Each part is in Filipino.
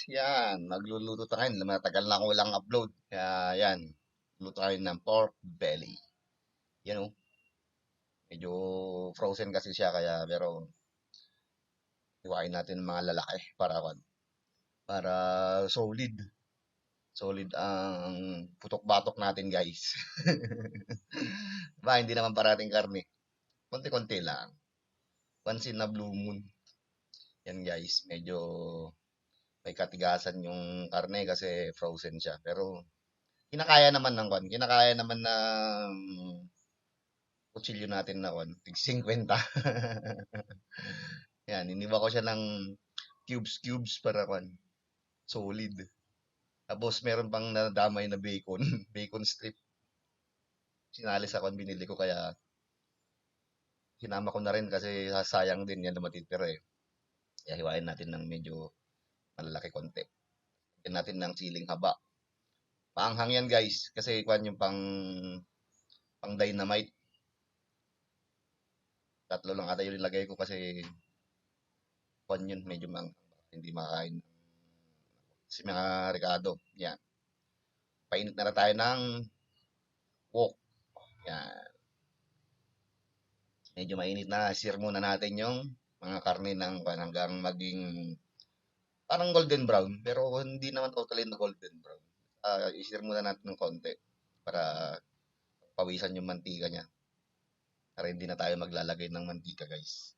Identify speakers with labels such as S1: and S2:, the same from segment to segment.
S1: yan, magluluto tayo. Matagal na ako walang upload. Kaya yan, luto tayo ng pork belly. Yan o, medyo frozen kasi siya kaya pero iwain natin ng mga lalaki para solid. Solid ang putok-batok natin guys. Ba, hindi naman parating karne. Konti-konti lang. Once in a blue moon. Yan guys, medyo may katigasan yung karne kasi frozen siya. Pero kinakaya naman ng kutsilyo natin na tig 50. Yan, iniba ko siya ng cubes para solid. Tapos meron pang nadamay na bacon, bacon strip. Sinali sa binili ko kaya sinama ko na rin kasi sayang din yan na matitira eh. Kaya hiwain natin ng medyo malalaki konti. Lagyan natin ng siling haba. Paanghang yan guys kasi yung pang dynamite. Tatlo lang ata yung nilagay ko kasi yun medyo hindi makain. Si mga Ricardo, yan. Painit na tayo ng wok. Yan. Medyo mainit na. Sear muna natin yung mga karne ng hanggang maging parang golden brown. Pero hindi naman totally na golden brown. I-sear muna natin ng konti para pawisan yung mantika niya. Para hindi na tayo maglalagay ng mantika guys.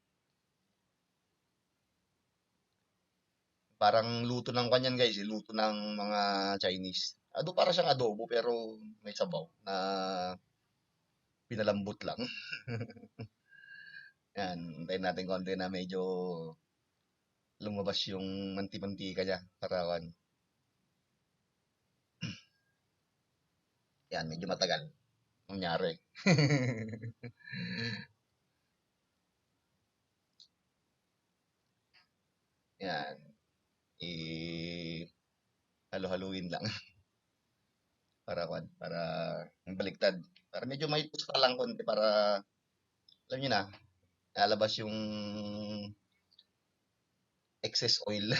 S1: Parang luto ng kanyan guys. Luto ng mga Chinese. Para siyang adobo pero may sabaw na pinalambot lang. Yan, hintayin natin konti na medyo lumabas yung manti-mantika niya para yan, medyo matagal nangyari. Yan, halo-haluin lang para baliktad. Para medyo may pusta lang konti para alam niyo na, lalabas yung excess oil.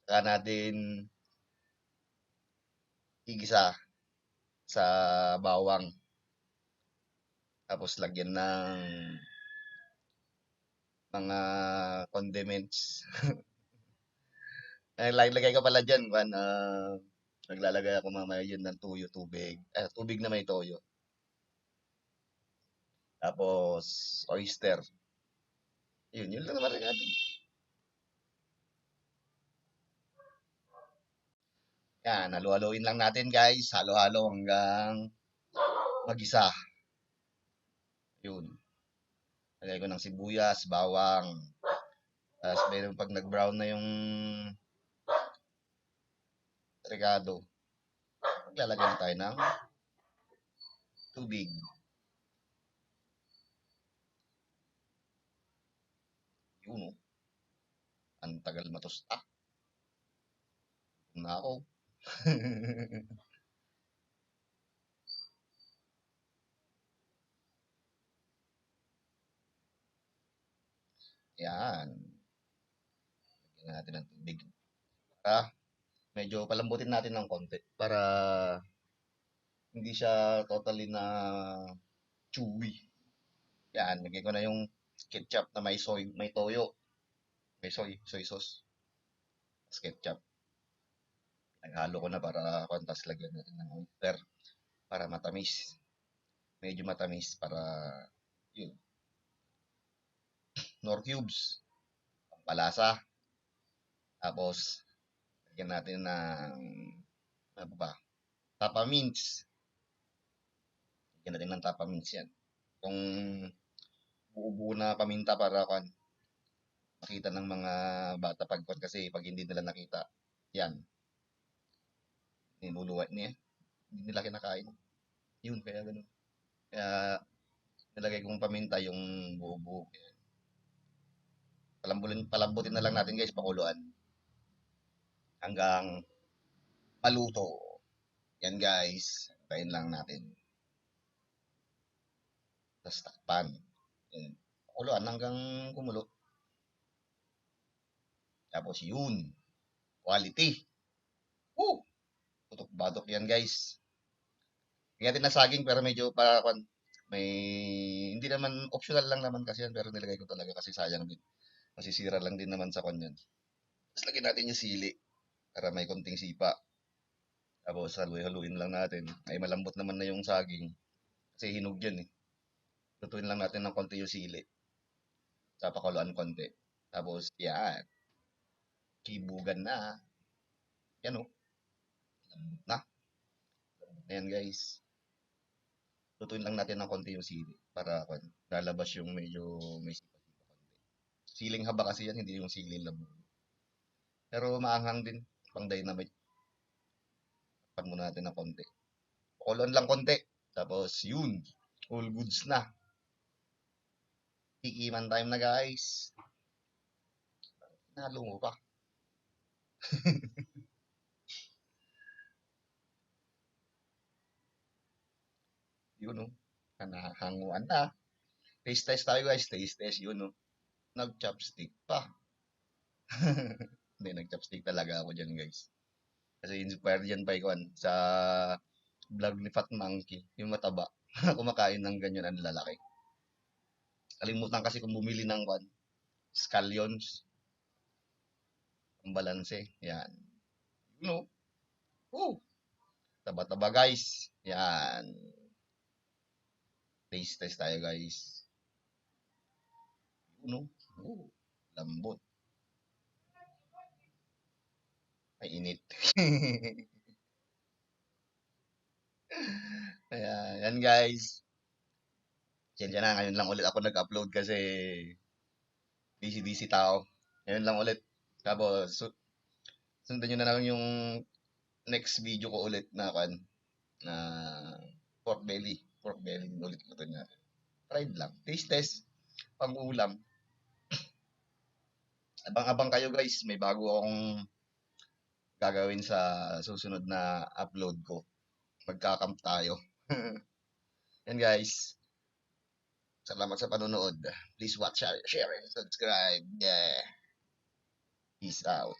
S1: Saka natin igisa sa bawang. Tapos lagyan ng mga condiments. Lagay ko pala dyan, naglalagay ako mamaya yun ng tubig. Tubig na may toyo. Tapos, oyster. Yun lang naman rin natin. Yan, halo-haloin lang natin guys. Halo-halo hanggang magisa. Yun. Lagay ko ng sibuyas, bawang. Tapos meron pag nag-brown na yung rekado, maglalagay na tayo ng tubig. Yun o. Ang tagal matusta. Na ako. Yan. Lagyan natin ng tubig. Para medyo palambutin natin ng konti. Para hindi siya totally na chewy. Yan. Lagay ko na yung ketchup na may toyo. May soy sauce. Tapos ketchup. Naghalo ko na para kontas lagyan natin ng oyster. Para matamis. Medyo matamis para yun. Nor cubes. Pampalasa. Tapos, lagyan natin ng ano ba? Tapa mints. Lagyan natin ng tapa mints yan. Kung buo-buo na paminta para makita ng mga bata kasi pag hindi nila nakita, yan, niluluwat niya. Hindi nila kinakain. Yun, kaya ganun. Kaya nilagay kong paminta yung buo-buo. Palambutin na lang natin guys, pakuluan. Hanggang maluto. Yan guys, tayin lang natin. Tapos takpan. Pakuluan hanggang kumulo. Tapos yun, quality. Woo! Putok-batok yan guys. Kaya din na saging pero medyo para may hindi naman optional lang naman kasi yan pero nilagay ko talaga kasi sayang din. Masisira lang din naman sa kanyan. Tapos lagyan natin yung sili para may konting sipa. Tapos haluin lang natin. Ay malambot naman na yung saging kasi hinog yan eh. Lutuin lang natin ng konti yung sili. Sa pakuluan konti. Tapos yan, kibugan na. Yan oh, lambot na. Ayan guys. Lutuin lang natin ng konti yung sili para lalabas yung medyo may sipa-sipa konti. Siling haba kasi yan, hindi yung sili labo. Pero maanghang din, pang dynamite. Pan muna natin ng konti. Pakuluan lang konti. Tapos yun, all goods na. Tikiman time na guys. Nalo mo pa. Yun oh, nahanguan na. Taste test tayo guys, taste test yun oh. Nag-chopstick pa. Hindi, nag-chopstick talaga ako dyan guys. Kasi inspired yan pa ikuan sa vlog ni Fat Monkey, yung mataba. Kumakain ng ganyan ang lalaki. Kalimutan kasi kung bumili ng scallions, ang balanse. Yan. You know, oh, taba-taba guys. Yan. Taste test tayo guys. You know, oh, lambot. Ay, init. Ayan, yan guys. Sensya na, ngayon lang ulit ako nag-upload kasi busy tao. Ngayon lang ulit. Tapos, sundan nyo na lang yung next video ko ulit na na pork belly. Pork belly din ulit lutuin natin. Fried lang. Taste test. Pang ulam. Abang-abang kayo guys. May bago akong gagawin sa susunod na upload ko. Magkakamp tayo. Yan guys. Salamat sa panonood. Please watch, share, and subscribe. Yeah. Peace out.